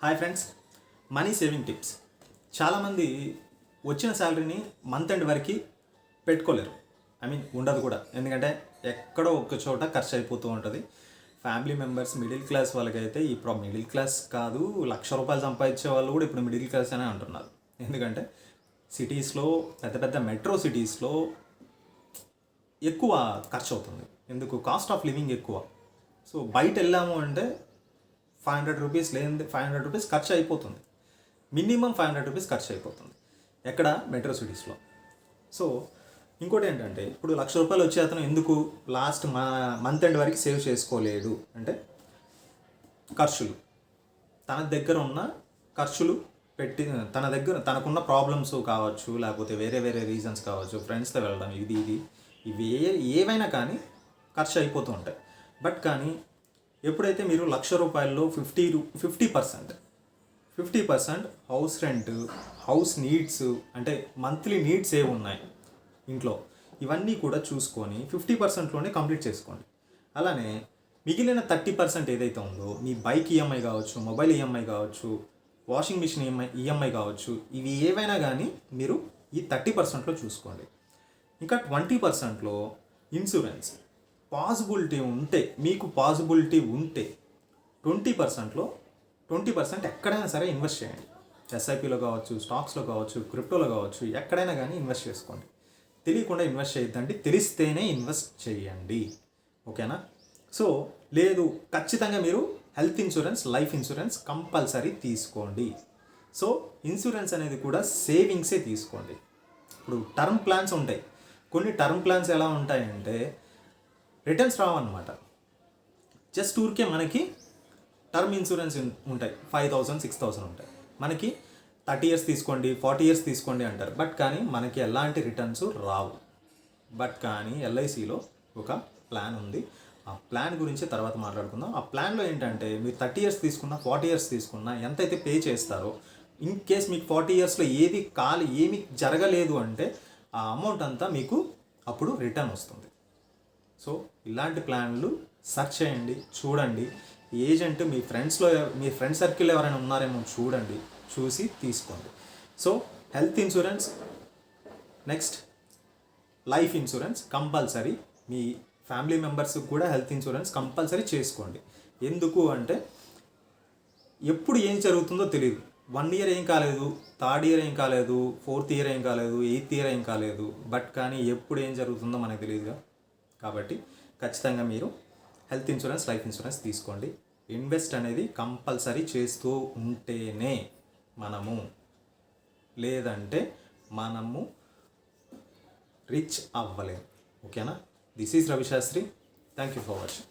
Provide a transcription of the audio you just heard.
Hi friends, money saving tips. చాలామంది వచ్చిన శాలరీని month end వరకు పెట్టుకోలేరు. ఉండదు కూడా. ఎందుకంటే ఎక్కడో ఒక చోట ఖర్చు అయిపోతూ ఉంటుంది. ఫ్యామిలీ మెంబర్స్, మిడిల్ క్లాస్ వాళ్ళకైతే ఇప్పుడు మిడిల్ క్లాస్ కాదు, ₹1,00,000 సంపాదించే వాళ్ళు కూడా ఇప్పుడు మిడిల్ క్లాస్ అనే అంటున్నారు. ఎందుకంటే సిటీస్లో, పెద్ద పెద్ద మెట్రో సిటీస్లో ఎక్కువ ఖర్చు అవుతుంది. ఎందుకు? కాస్ట్ ఆఫ్ లివింగ్ ఎక్కువ. సో బయట వెళ్ళాము అంటే ₹500 లేని ₹500 ఖర్చు అయిపోతుంది. మినిమం ₹500 ఖర్చు అయిపోతుంది. ఎక్కడ? మెట్రో సిటీస్లో. సో ఇంకోటి ఏంటంటే, ఇప్పుడు ₹1,00,000 వచ్చే అతను ఎందుకు లాస్ట్ మంత్ ఎండ్ వరకు సేవ్ చేసుకోలేడు అంటే, ఖర్చులు, తన దగ్గర ఉన్న ఖర్చులు పెట్టి, తనకున్న ప్రాబ్లమ్స్ కావచ్చు, లేకపోతే వేరే వేరే రీజన్స్ కావచ్చు, ఫ్రెండ్స్తో వెళ్ళడం, ఇవి ఏవైనా కానీ ఖర్చు అయిపోతూ ఉంటాయి. బట్ కానీ ఎప్పుడైతే మీరు ₹1,00,000లో 50% హౌస్ రెంట్, హౌస్ నీడ్స్, అంటే మంత్లీ నీడ్స్ ఏవి ఉన్నాయి ఇంట్లో, ఇవన్నీ కూడా చూసుకొని 50%లోనే కంప్లీట్ చేసుకోండి. అలానే మిగిలిన 30% ఏదైతే ఉందో, మీ బైక్ ఈఎంఐ కావచ్చు, మొబైల్ ఈఎంఐ కావచ్చు, వాషింగ్ మిషన్ ఈఎంఐ కావచ్చు, ఇవి ఏవైనా కానీ మీరు ఈ 30%లో చూసుకోండి. ఇంకా 20%లో ఇన్సూరెన్స్ మీకు పాసిబిలిటీ ఉంటే 20% ఎక్కడైనా సరే ఇన్వెస్ట్ చేయండి. ఎస్ఐపిలో కావచ్చు, స్టాక్స్లో కావచ్చు, క్రిప్టోలో కావచ్చు, ఎక్కడైనా కానీ ఇన్వెస్ట్ చేసుకోండి. తెలియకుండా ఇన్వెస్ట్ చేయొద్దండి, తెలిస్తేనే ఇన్వెస్ట్ చేయండి. ఓకేనా? సో లేదు, ఖచ్చితంగా మీరు health insurance, life insurance compulsory తీసుకోండి. సో ఇన్సూరెన్స్ అనేది కూడా సేవింగ్సే తీసుకోండి. ఇప్పుడు టర్మ్ ప్లాన్స్ ఉంటాయి. కొన్ని టర్మ్ ప్లాన్స్ ఎలా ఉంటాయంటే రిటర్న్స్ రావన్నమాట. జస్ట్ ఊరికే మనకి టర్మ్ ఇన్సూరెన్స్ ఉంటాయి, 5,000, 6,000 ఉంటాయి. మనకి 30 years తీసుకోండి, 40 years తీసుకోండి అంటారు. బట్ కానీ మనకి ఎలాంటి రిటర్న్స్ రావు. బట్ కానీ ఎల్ఐసిలో ఒక ప్లాన్ ఉంది. ఆ ప్లాన్ గురించి తర్వాత మాట్లాడుకుందాం. ఆ ప్లాన్లో ఏంటంటే, మీరు 30 years తీసుకున్నా, 40 years తీసుకున్నా ఎంతైతే పే చేస్తారో, ఇన్ కేస్ మీకు 40 yearsలో ఏమి జరగలేదు అంటే ఆ అమౌంట్ అంతా మీకు అప్పుడు రిటర్న్ వస్తుంది. సో ఇలాంటి ప్లాన్లు సెర్చ్ చేయండి, చూడండి. ఏజెంట్ మీ ఫ్రెండ్ సర్కిల్ ఎవరైనా ఉన్నారేమో చూడండి, చూసి తీసుకోండి. So health insurance, next life insurance compulsory. మీ ఫ్యామిలీ మెంబర్స్కి కూడా హెల్త్ ఇన్సూరెన్స్ కంపల్సరీ చేసుకోండి. ఎందుకు అంటే ఎప్పుడు ఏం జరుగుతుందో తెలియదు. 1 year ఏం కాలేదు, 3rd year ఏం కాలేదు, 4th year ఏం కాలేదు, 8th year ఏం కాలేదు. బట్ కానీ ఎప్పుడు ఏం జరుగుతుందో మనకు తెలియదుగా. కాబట్టి ఖచ్చితంగా మీరు హెల్త్ ఇన్సూరెన్స్, లైఫ్ ఇన్సూరెన్స్ తీసుకోండి. ఇన్వెస్ట్ అనేది కంపల్సరీ చేస్తూ ఉంటేనే లేదంటే మనము రిచ్ అవ్వలేము. ఓకేనా? This is Ravi Shastri. Thank you for watching.